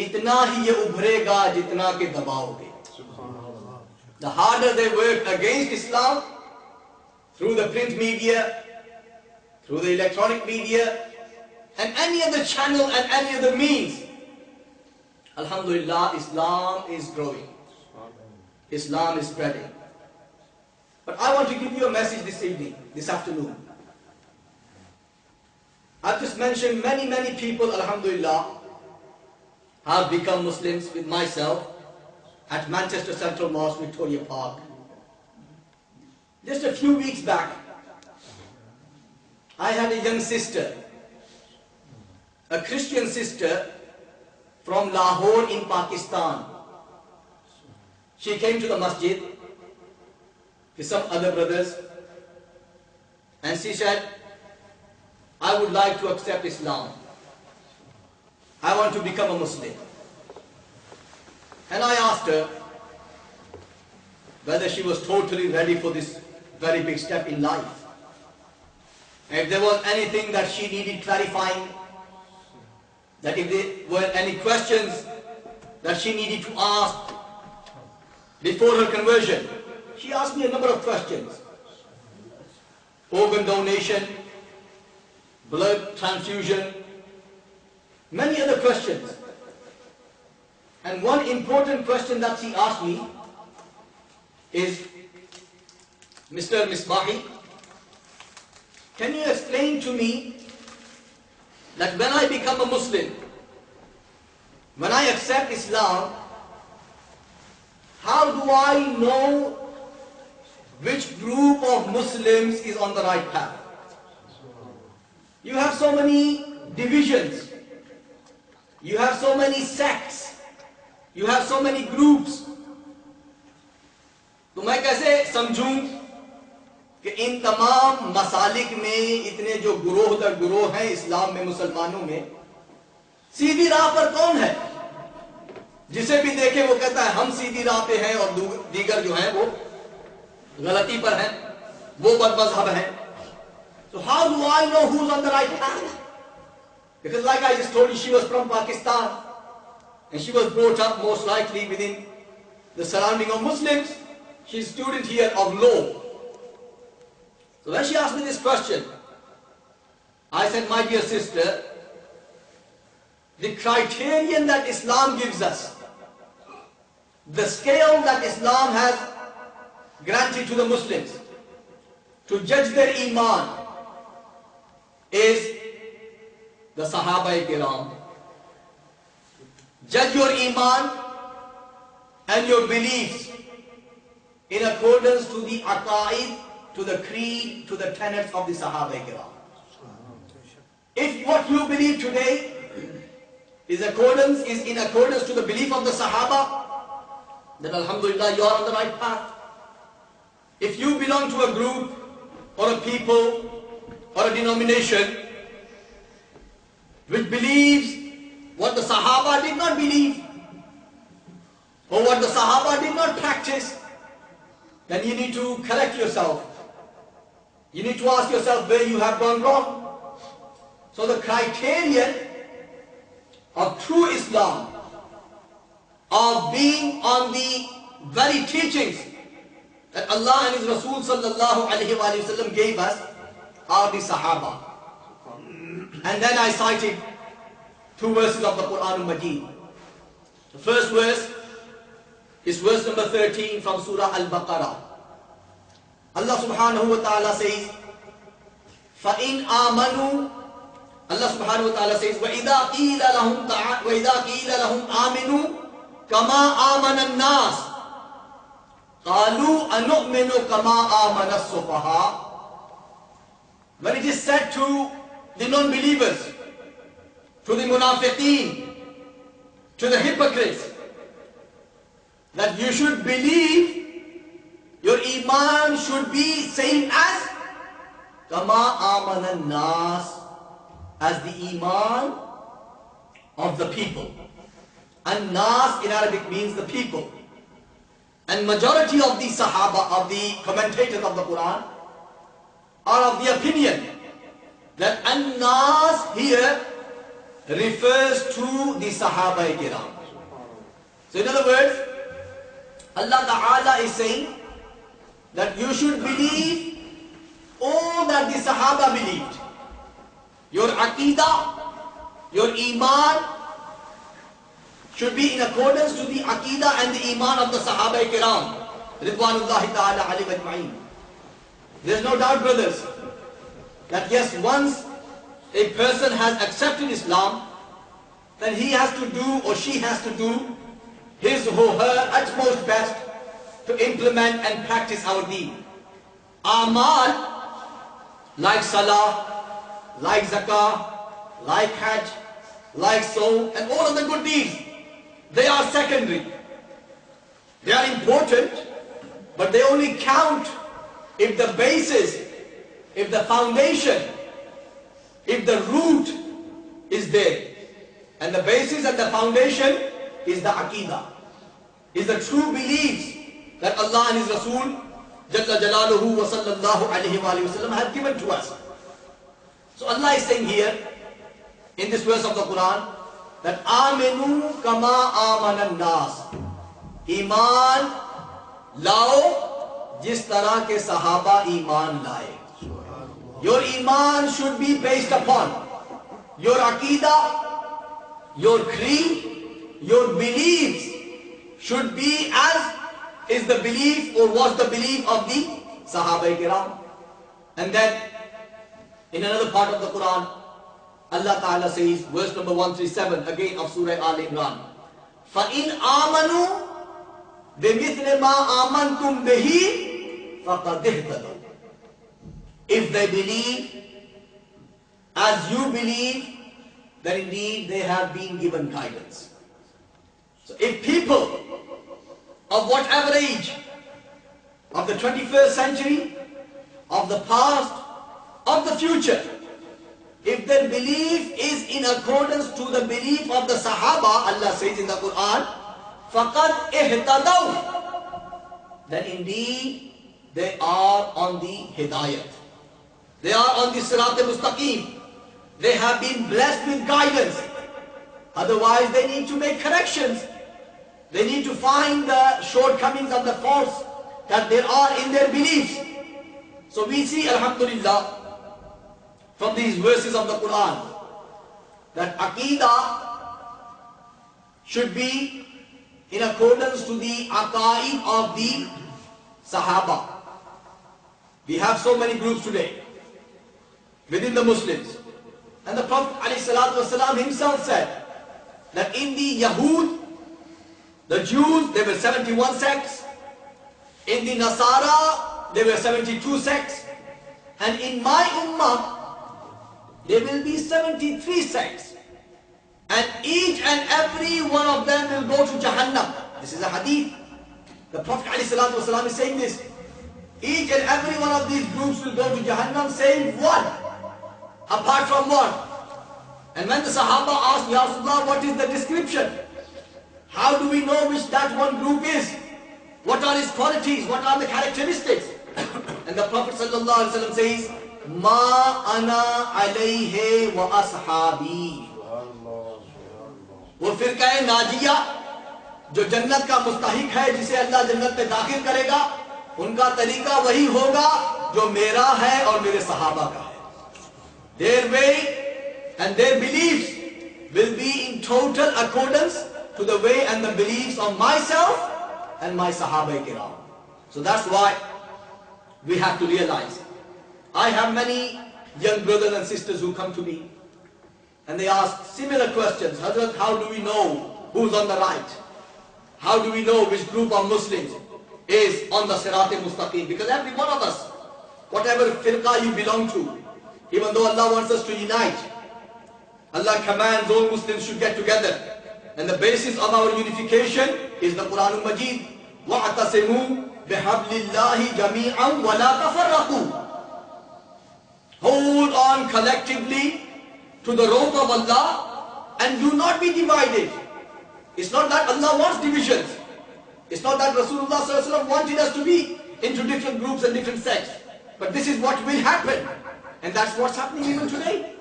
इतना ही ये उभरेगा जितना के दबाओगे. The harder they work against Islam, through the print media, through the electronic media, and any other channel and any other means, alhamdulillah, Islam is growing. Islam is spreading. But I want to give you a message this evening, this afternoon. I've just mentioned many people, alhamdulillah, have become Muslims with myself at Manchester Central Mosque, Victoria Park. Just a few weeks back, I had a young sister, a Christian sister from Lahore in Pakistan. She came to the masjid with some other brothers and she said, I would like to accept Islam. I want to become a Muslim. And I asked her whether she was totally ready for this very big step in life. And if there was anything that she needed clarifying, that if there were any questions that she needed to ask before her conversion. She asked me a number of questions. Organ donation, blood transfusion, many other questions. And one important question that she asked me is, Mr. Misbahi, can you explain to me that when I become a Muslim, when I accept Islam, how do I know which group of Muslims is on the right path? You have so many divisions, you have so many sects, you have so many groups. तो मैं कैसे समझूं कि इन तमाम मसालिक में इतने जो गुरोह दर गुरोह हैं इस्लाम में, मुसलमानों में, सीधी राह पर कौन है? जिसे भी देखे वो कहता है हम सीधी राह पे हैं और दीगर जो हैं वो गलती पर हैं, वो बदमज़हब हैं. So how do I know who's on the right path? Because like I just told you, she was from Pakistan and she was brought up most likely within the surrounding of Muslims. She's a student here of law. So when she asked me this question, I said, my dear sister, the criterion that Islam gives us, the scale that Islam has granted to the Muslims to judge their iman is the Sahaba-i-Kiram. Judge your iman and your beliefs in accordance to the aqaid, to the creed, to the tenets of the Sahaba-i-Kiram. If what you believe today is in accordance to the belief of the Sahaba, then alhamdulillah you are on the right path. If you belong to a group or a people or a denomination which believes what the Sahaba did not believe or what the Sahaba did not practice, then you need to correct yourself. You need to ask yourself where you have gone wrong. So the criterion of true Islam, of being on the very teachings that Allah and His Rasul sallallahu alaihi wasallam gave us, are the Sahaba. And then I cited two verses of the Quran al-Majid. The first verse is verse number 13 from Surah Al-Baqarah. Allah subhanahu wa ta'ala says, فَإِنْ آمَنُوا, Allah subhanahu wa ta'ala says, وَإِذَا قِيلَ لَهُمْ آمِنُوا كَمَا آمَنَ النَّاسِ قَالُوا أَنُؤْمِنُ كَمَا آمَنَ السُّفَهَاءُ. When it is said to the non-believers, to the munafiqeen, to the hypocrites, that you should believe, your iman should be same as kama amana nas, as the iman of the people. And nas in Arabic means the people. And majority of the Sahaba, of the commentators of the Quran, are of the opinion that an-nas here refers to the Sahaba Kiram. So in other words, Allah Ta'ala is saying that you should believe all that the Sahaba believed. Your Aqidah, your Iman should be in accordance to the Aqidah and the Iman of the Sahaba Kiram. Ridwanullahi Ta'ala alayhim ajma'in. There's no doubt, brothers, that yes, once a person has accepted Islam, then he has to do or she has to do his or her utmost best to implement and practice our deen. Amal, like Salah, like Zakah, like Hajj, like Saum, and all of the good deeds, they are secondary. They are important, but they only count if the basis, if the foundation, if the root is there. And the basis and the foundation is the Aqidah, is the true beliefs that Allah and His Rasul Jalla Jalaluhu wa sallallahu alayhi wa sallam have given to us. So Allah is saying here in this verse of the Quran that Aminu kama amanan nas. Iman lao jis tarah ke sahaba iman laye. Your iman should be based upon your Aqidah, your creed, your beliefs should be as is the belief or was the belief of the Sahaba Kiram. And then in another part of the Quran, Allah Ta'ala says, verse number 137 again of Surah Al Imran, فَإِنْ آمَنُوا بِمِثْلِ مَا آمَنْتُمْ بِهِ فَقَدْ اهْتَدَوْا. If they believe as you believe, then indeed they have been given guidance. So if people of whatever age, of the 21st century, of the past, of the future, if their belief is in accordance to the belief of the Sahaba, Allah says in the Quran, فَقَدْ اِهْتَدَوْا, then indeed they are on the Hidayat. They are on the Sirat al-Mustaqim. They have been blessed with guidance. Otherwise they need to make corrections. They need to find the shortcomings and the faults that there are in their beliefs. So we see, alhamdulillah, from these verses of the Quran, that Aqidah should be in accordance to the Aqaid of the Sahaba. We have so many groups today within the Muslims. And the Prophet ﷺ himself said that in the Yahud, the Jews, there were 71 sects. In the Nasara, there were 72 sects. And in my ummah, there will be 73 sects. And each and every one of them will go to Jahannam. This is a hadith. The Prophet ﷺ is saying this. Each and every one of these groups will go to Jahannam, save one. Apart from one. And when the Sahaba asked, Ya Rasulullah, what is the description? How do we know which that one group is? What are his qualities? What are the characteristics? And the Prophet ﷺ says, Ma ana alayhi wa ashabi. वो फिरका नाजिया जो जन्नत का मुस्तहिक है, जिसे अल्लाह जन्नत में दाखिल करेगा, उनका तरीका वही होगा जो मेरा है और मेरे सहाबा का है. Their way and their beliefs will be in total accordance to the way and the beliefs of myself and my Sahaba Kiram. So that's why we have to realize. I have many young brothers and sisters who come to me and they ask similar questions. Hazrat, how do we know who's on the right? How do we know which group of Muslims is on the Sirat al-Mustaqim? Because every one of us, whatever firqa you belong to, even though Allah wants us to unite, Allah commands all Muslims should get together. And the basis of our unification is the Quran al-Majid. وَاعْتَصِمُوا بِحَبْلِ اللَّهِ جَمِيعًا وَلَا تَفَرَّقُوا. Hold on collectively to the rope of Allah and do not be divided. It's not that Allah wants divisions. It's not that Rasulullah ﷺ wanted us to be into different groups and different sects. But this is what will happen. And that's what's happening even today.